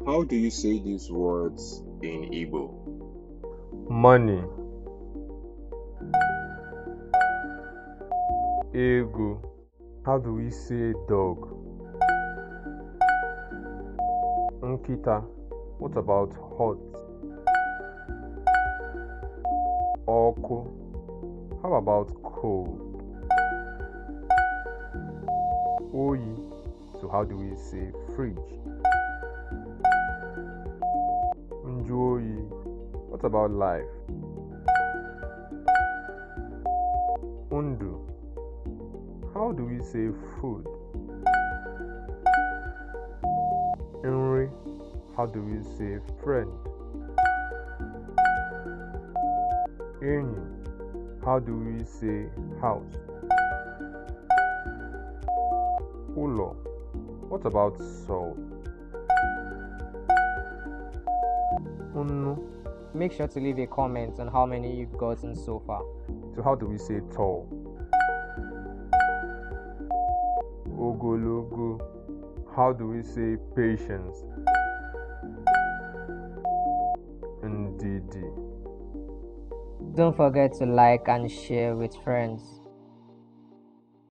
How do you say these words in Igbo? Money, ego. How do we say dog? Nkita. What about hot? Oku. How about cold? Oyi. So how do we say fridge? Njuoyi. What about life? Undu. How do we say food? Nri. How do we say friend? Enyi. How do we say house? Ulo. What about salt? Unnu. Make sure to leave a comment on how many you've gotten so far. So how do we say tall? Ogologo. How do we say patience? Ndidi. Don't forget to like and share with friends.